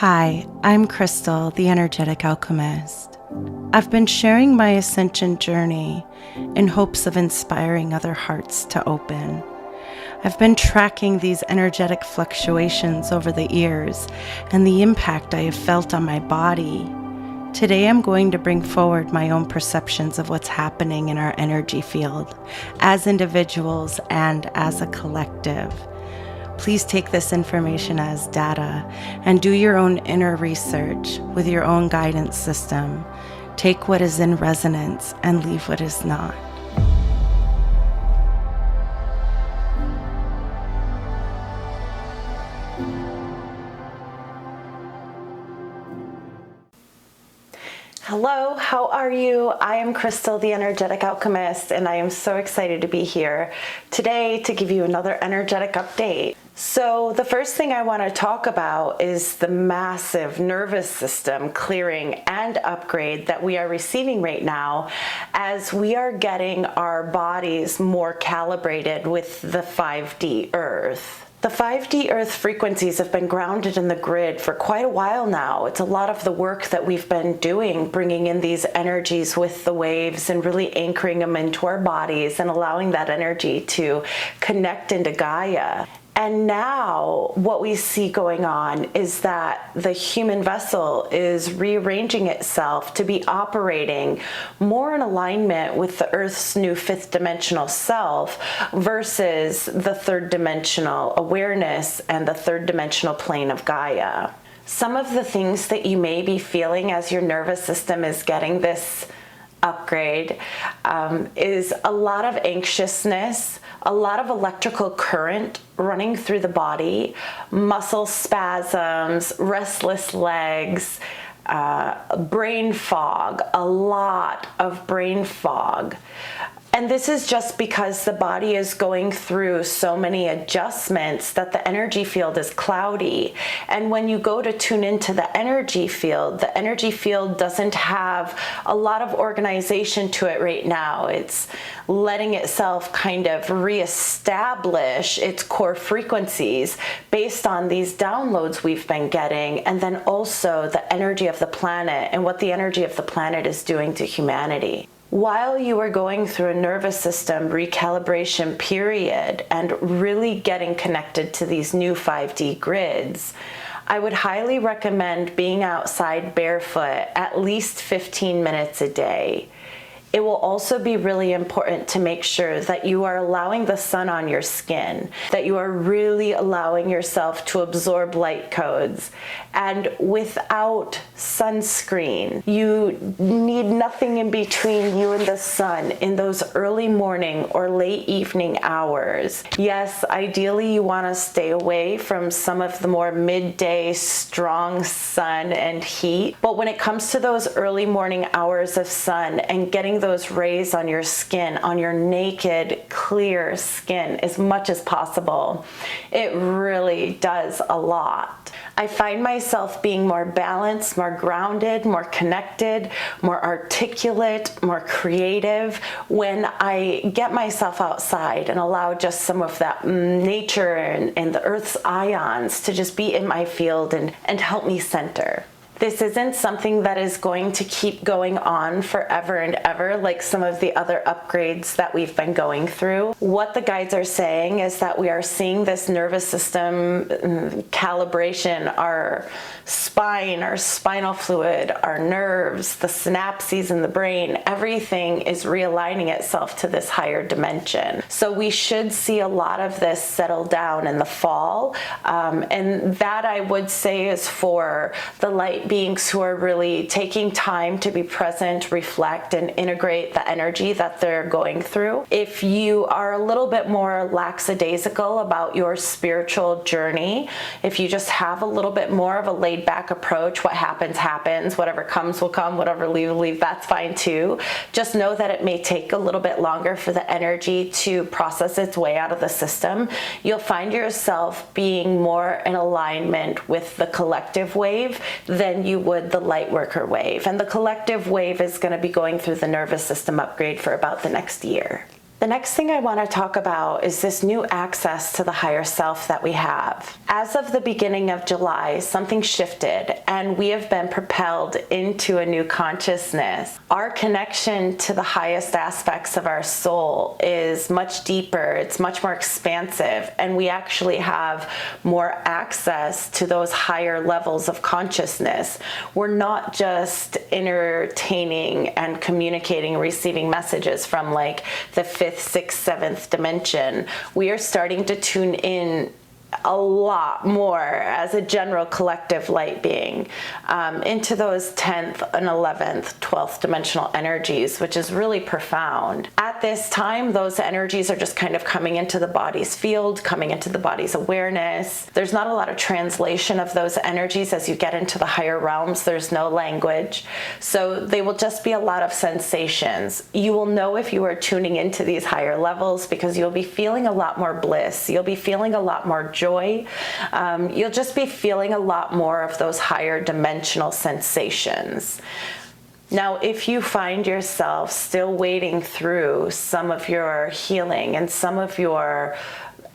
Hi, I'm Crystal, the Energetic Alchemist. I've been sharing my ascension journey in hopes of inspiring other hearts to open. I've been tracking these energetic fluctuations over the years and the impact I have felt on my body. Today I'm going to bring forward my own perceptions of what's happening in our energy field as individuals and as a collective. Please take this information as data and do your own inner research with your own guidance system. Take what is in resonance and leave what is not. Hello, how are you? I am Crystal, the Energetic Alchemist, and I am so excited to be here today to give you another energetic update. So the first thing I want to talk about is the massive nervous system clearing and upgrade that we are receiving right now as we are getting our bodies more calibrated with the 5D Earth. The 5D Earth frequencies have been grounded in the grid for quite a while now. It's a lot of the work that we've been doing, bringing in these energies with the waves and really anchoring them into our bodies and allowing that energy to connect into Gaia. And now what we see going on is that the human vessel is rearranging itself to be operating more in alignment with the Earth's new fifth dimensional self versus the third dimensional awareness and the third dimensional plane of Gaia. Some of the things that you may be feeling as your nervous system is getting this upgrade is a lot of anxiousness, a lot of electrical current running through the body, muscle spasms, restless legs, brain fog, a lot of brain fog. And this is just because the body is going through so many adjustments that the energy field is cloudy. And when you go to tune into the energy field doesn't have a lot of organization to it right now. It's letting itself kind of reestablish its core frequencies based on these downloads we've been getting, and then also the energy of the planet and what the energy of the planet is doing to humanity. While you are going through a nervous system recalibration period and really getting connected to these new 5D grids, I would highly recommend being outside barefoot at least 15 minutes a day. It will also be really important to make sure that you are allowing the sun on your skin, that you are really allowing yourself to absorb light codes. And without sunscreen, you need nothing in between you and the sun in those early morning or late evening hours. Yes, ideally you want to stay away from some of the more midday strong sun and heat. But when it comes to those early morning hours of sun and getting those rays on your skin, on your naked, clear skin as much as possible, it really does a lot. I find myself being more balanced, more grounded, more connected, more articulate, more creative when I get myself outside and allow just some of that nature and the Earth's ions to just be in my field and help me center. This isn't something that is going to keep going on forever and ever like some of the other upgrades that we've been going through. What the guides are saying is that we are seeing this nervous system calibration, our spine, our spinal fluid, our nerves, the synapses in the brain, everything is realigning itself to this higher dimension. So we should see a lot of this settle down in the fall. And that I would say is for the light beings who are really taking time to be present, reflect, and integrate the energy that they're going through. If you are a little bit more lackadaisical about your spiritual journey, if you just have a little bit more of a laid back approach, what happens, happens, whatever comes will come, whatever leave will leave, that's fine too. Just know that it may take a little bit longer for the energy to process its way out of the system. You'll find yourself being more in alignment with the collective wave than you would the light worker wave. And the collective wave is going to be going through the nervous system upgrade for about the next year. The next thing I want to talk about is this new access to the higher self that we have. As of the beginning of July, something shifted and we have been propelled into a new consciousness. Our connection to the highest aspects of our soul is much deeper, it's much more expansive, and we actually have more access to those higher levels of consciousness. We're not just entertaining and communicating, receiving messages from like the fifth, sixth, seventh dimension. We are starting to tune in a lot more as a general collective light being into those 10th and 11th, 12th dimensional energies, which is really profound. At this time, those energies are just kind of coming into the body's field, coming into the body's awareness. There's not a lot of translation of those energies as you get into the higher realms. There's no language. So they will just be a lot of sensations. You will know if you are tuning into these higher levels because you'll be feeling a lot more bliss. You'll be feeling a lot more joy. You'll just be feeling a lot more of those higher dimensional sensations. Now, if you find yourself still wading through some of your healing and some of your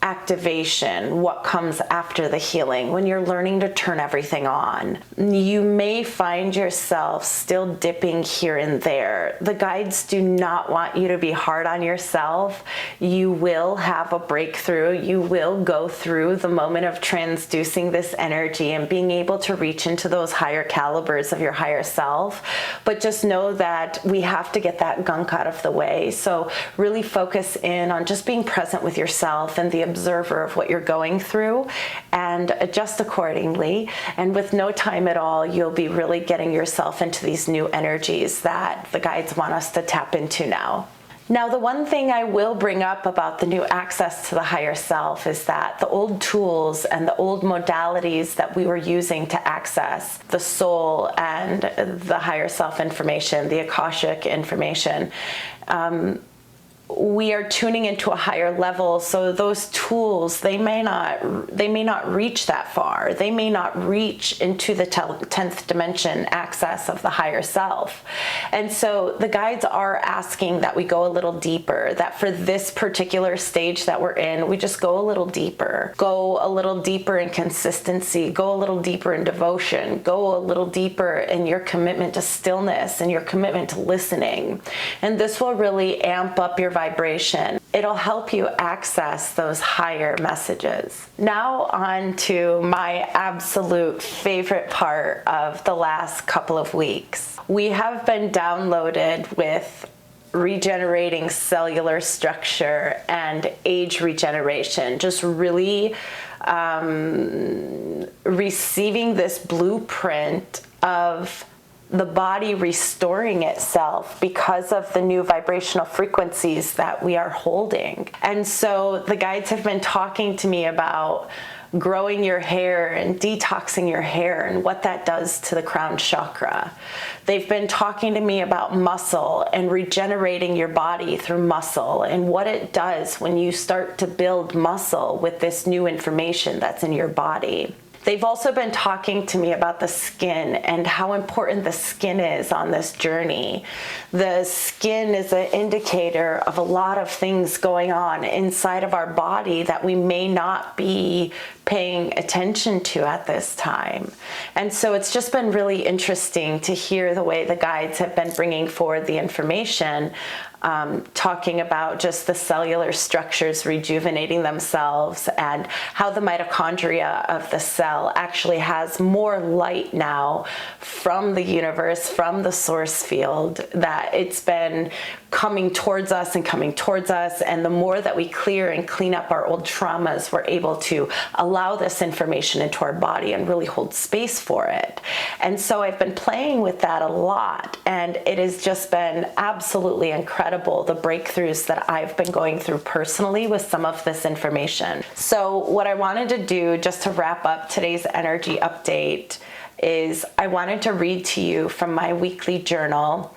activation, what comes after the healing, when you're learning to turn everything on, you may find yourself still dipping here and there. The guides do not want you to be hard on yourself. You will have a breakthrough. You will go through the moment of transducing this energy and being able to reach into those higher calibers of your higher self. But just know that we have to get that gunk out of the way. So really focus in on just being present with yourself and the observer of what you're going through and adjust accordingly. And with no time at all, you'll be really getting yourself into these new energies that the guides want us to tap into now. Now, the one thing I will bring up about the new access to the higher self is that the old tools and the old modalities that we were using to access the soul and the higher self information, the Akashic information, we are tuning into a higher level, so those tools, they may not reach that far. They may not reach into the 10th dimension access of the higher self. And so the guides are asking that we go a little deeper, that for this particular stage that we're in, we just go a little deeper. Go a little deeper in consistency, go a little deeper in devotion, go a little deeper in your commitment to stillness and your commitment to listening. And this will really amp up your vibration. It'll help you access those higher messages. Now on to my absolute favorite part of the last couple of weeks. We have been downloaded with regenerating cellular structure and age regeneration, just really receiving this blueprint of the body restoring itself because of the new vibrational frequencies that we are holding. And so the guides have been talking to me about growing your hair and detoxing your hair and what that does to the crown chakra. They've been talking to me about muscle and regenerating your body through muscle and what it does when you start to build muscle with this new information that's in your body. They've also been talking to me about the skin and how important the skin is on this journey. The skin is an indicator of a lot of things going on inside of our body that we may not be paying attention to at this time. And so it's just been really interesting to hear the way the guides have been bringing forward the information, talking about just the cellular structures rejuvenating themselves and how the mitochondria of the cell actually has more light now from the universe, from the source field, that it's been coming towards us and coming towards us. And the more that we clear and clean up our old traumas, we're able to allow this information into our body and really hold space for it. And so I've been playing with that a lot, and it has just been absolutely incredible, the breakthroughs that I've been going through personally with some of this information. So what I wanted to do, just to wrap up today's energy update, is I wanted to read to you from my weekly journal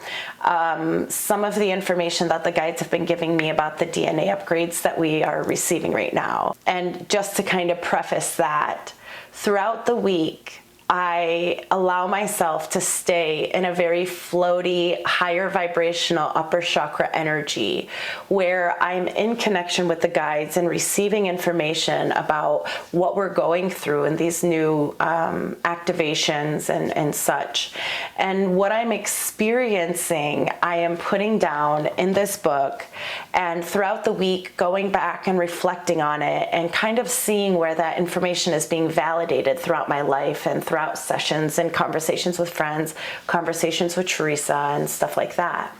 some of the information that the guides have been giving me about the DNA upgrades that we are receiving right now. And just to kind of preface that, throughout the week, I allow myself to stay in a very floaty, higher vibrational upper chakra energy where I'm in connection with the guides and receiving information about what we're going through in these new activations and such. And what I'm experiencing, I am putting down in this book, and throughout the week going back and reflecting on it and kind of seeing where that information is being validated throughout my life and throughout sessions and conversations with friends, conversations with Teresa and stuff like that.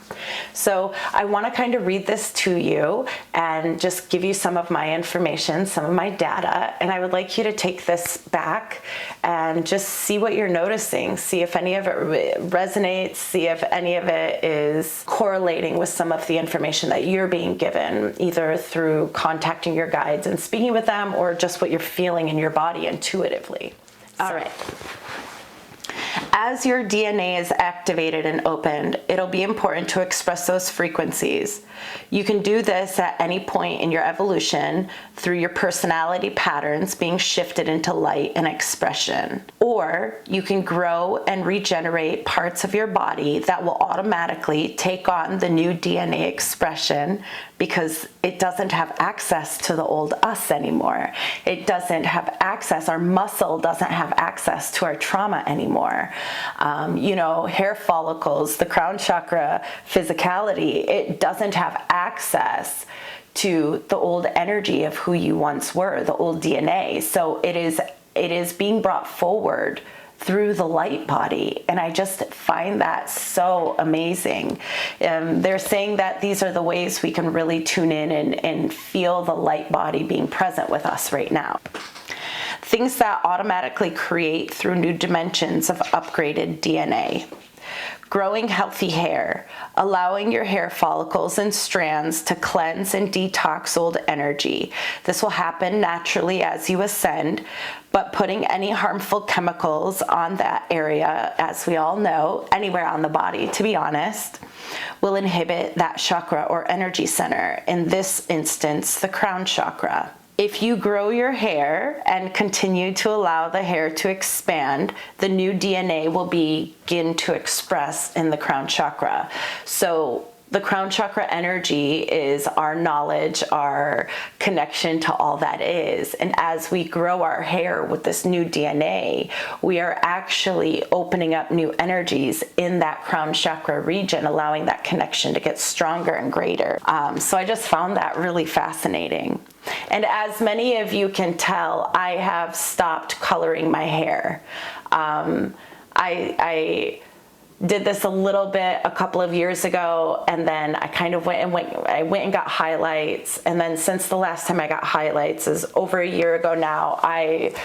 So I want to kind of read this to you and just give you some of my information, some of my data, and I would like you to take this back and just see what you're noticing, see if any of it resonates, see if any of it is correlating with some of the information that you're being given, either through contacting your guides and speaking with them or just what you're feeling in your body intuitively. All right. As your DNA is activated and opened, it'll be important to express those frequencies. You can do this at any point in your evolution through your personality patterns being shifted into light and expression. Or you can grow and regenerate parts of your body that will automatically take on the new DNA expression because it doesn't have access to the old us anymore. It doesn't have access, our muscle doesn't have access to our trauma anymore. Hair follicles, the crown chakra physicality, it doesn't have access to the old energy of who you once were, the old DNA. So it is being brought forward through the light body, and I just find that so amazing. They're saying that these are the ways we can really tune in and feel the light body being present with us right now. Things that automatically create through new dimensions of upgraded DNA. Growing healthy hair, allowing your hair follicles and strands to cleanse and detox old energy. This will happen naturally as you ascend, but putting any harmful chemicals on that area, as we all know, anywhere on the body, to be honest, will inhibit that chakra or energy center, in this instance, the crown chakra. If you grow your hair and continue to allow the hair to expand, the new DNA will begin to express in the crown chakra. So the crown chakra energy is our knowledge, our connection to all that is. And as we grow our hair with this new DNA, we are actually opening up new energies in that crown chakra region, allowing that connection to get stronger and greater. So I just found that really fascinating. And as many of you can tell, I have stopped coloring my hair. I did this a little bit a couple of years ago, and then I kind of went and got highlights. And then since the last time I got highlights is over a year ago now, I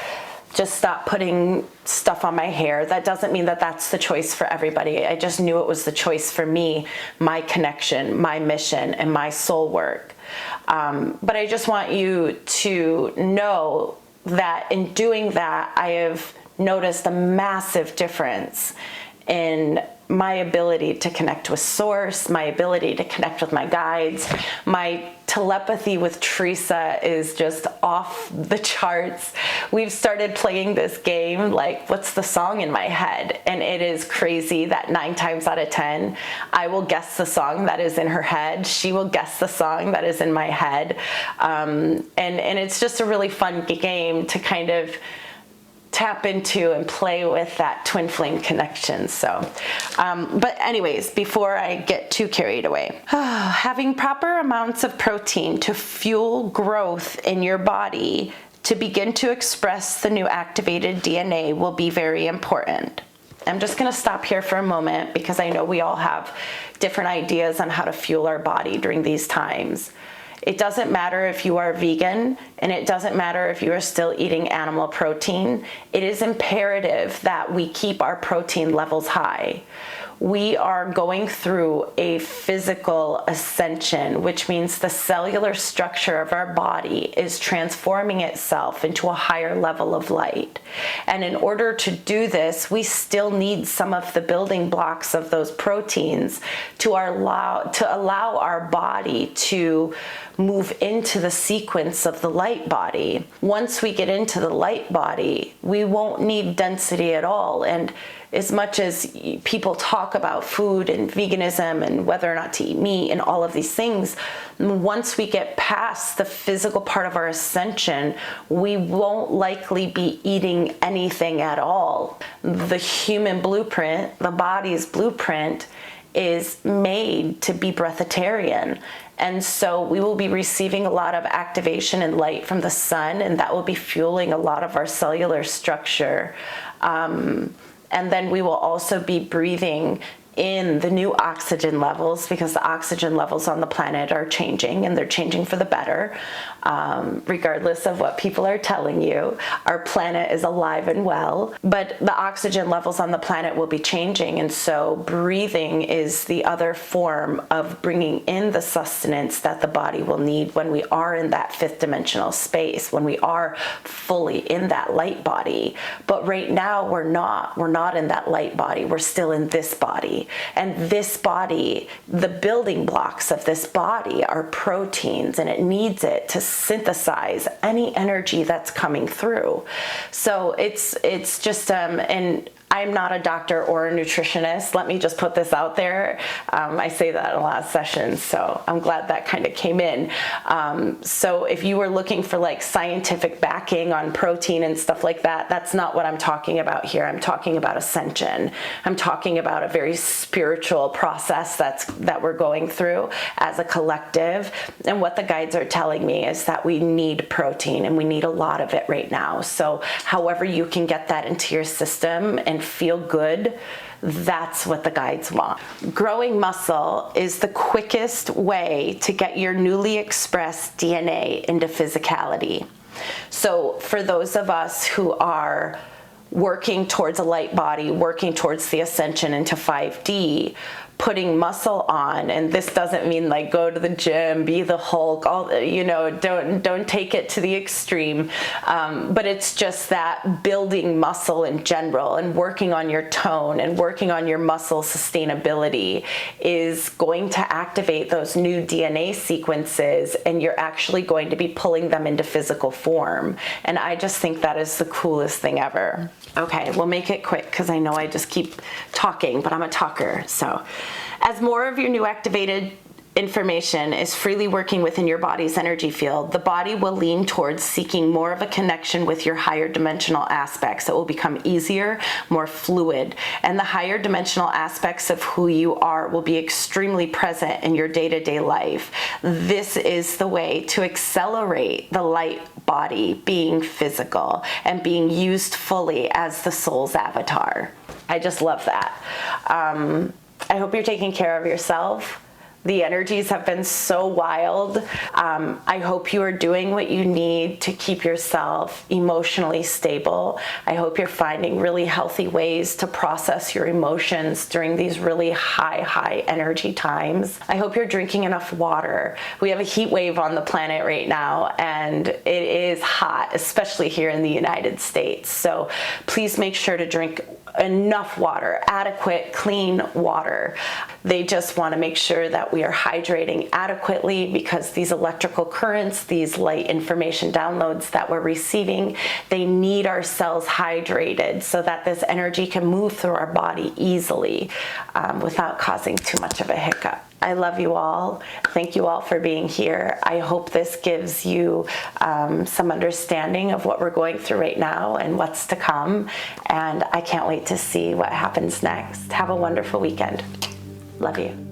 just stopped putting stuff on my hair. That doesn't mean that that's the choice for everybody. I just knew it was the choice for me, my connection, my mission, and my soul work. But I just want you to know that in doing that, I have noticed a massive difference in my ability to connect with source, my ability to connect with my guides. My telepathy with Teresa is just off the charts. We've started playing this game, like, what's the song in my head? And it is crazy that 9 times out of 10, I will guess the song that is in her head. She will guess the song that is in my head. And it's just a really fun game to kind of tap into and play with that twin flame connection. So, but anyways, before I get too carried away, having proper amounts of protein to fuel growth in your body to begin to express the new activated DNA will be very important. I'm just going to stop here for a moment because I know we all have different ideas on how to fuel our body during these times. It doesn't matter if you are vegan, and it doesn't matter if you are still eating animal protein. It is imperative that we keep our protein levels high. We are going through a physical ascension, which means the cellular structure of our body is transforming itself into a higher level of light. And in order to do this, we still need some of the building blocks of those proteins to allow our body to move into the sequence of the light body. Once we get into the light body, we won't need density at all. And as much as people talk about food and veganism and whether or not to eat meat and all of these things, once we get past the physical part of our ascension, we won't likely be eating anything at all. The human blueprint, the body's blueprint, is made to be breatharian. And so we will be receiving a lot of activation and light from the sun, and that will be fueling a lot of our cellular structure. And then we will also be breathing in the new oxygen levels, because the oxygen levels on the planet are changing, and they're changing for the better. Regardless of what people are telling you, our planet is alive and well, but the oxygen levels on the planet will be changing. And so breathing is the other form of bringing in the sustenance that the body will need when we are in that fifth dimensional space, when we are fully in that light body. But right now we're not in that light body. We're still in this body. And this body, the building blocks of this body are proteins, and it needs it to synthesize any energy that's coming through. So it's just, and I'm not a doctor or a nutritionist. Let me just put this out there. I say that in a lot of sessions, so I'm glad that kind of came in. So if you were looking for like scientific backing on protein and stuff like that, that's not what I'm talking about here. I'm talking about ascension. I'm talking about a very spiritual process that we're going through as a collective. And what the guides are telling me is that we need protein, and we need a lot of it right now. So however you can get that into your system and feel good, that's what the guides want. Growing muscle is the quickest way to get your newly expressed DNA into physicality. So for those of us who are working towards a light body, working towards the ascension into 5D, putting muscle on, and this doesn't mean like go to the gym, be the Hulk, all, don't take it to the extreme, but it's just that building muscle in general and working on your tone and working on your muscle sustainability is going to activate those new DNA sequences, and you're actually going to be pulling them into physical form. And I just think that is the coolest thing ever. Okay, we'll make it quick because I know I just keep talking, but I'm a talker. So as more of your new activated information is freely working within your body's energy field, the body will lean towards seeking more of a connection with your higher dimensional aspects. It will become easier, more fluid, and the higher dimensional aspects of who you are will be extremely present in your day-to-day life. This is the way to accelerate the light body being physical and being used fully as the soul's avatar. I just love that. I hope you're taking care of yourself. The energies have been so wild. I hope you are doing what you need to keep yourself emotionally stable. I hope you're finding really healthy ways to process your emotions during these really high energy times. I hope you're drinking enough water. We have a heat wave on the planet right now, and it is hot, especially here in the United States. So please make sure to drink enough water, adequate, clean water. They just want to make sure that we are hydrating adequately, because these electrical currents, these light information downloads that we're receiving, they need our cells hydrated so that this energy can move through our body easily without causing too much of a hiccup. I love you all. Thank you all for being here. I hope this gives you some understanding of what we're going through right now and what's to come. And I can't wait to see what happens next. Have a wonderful weekend. Love you.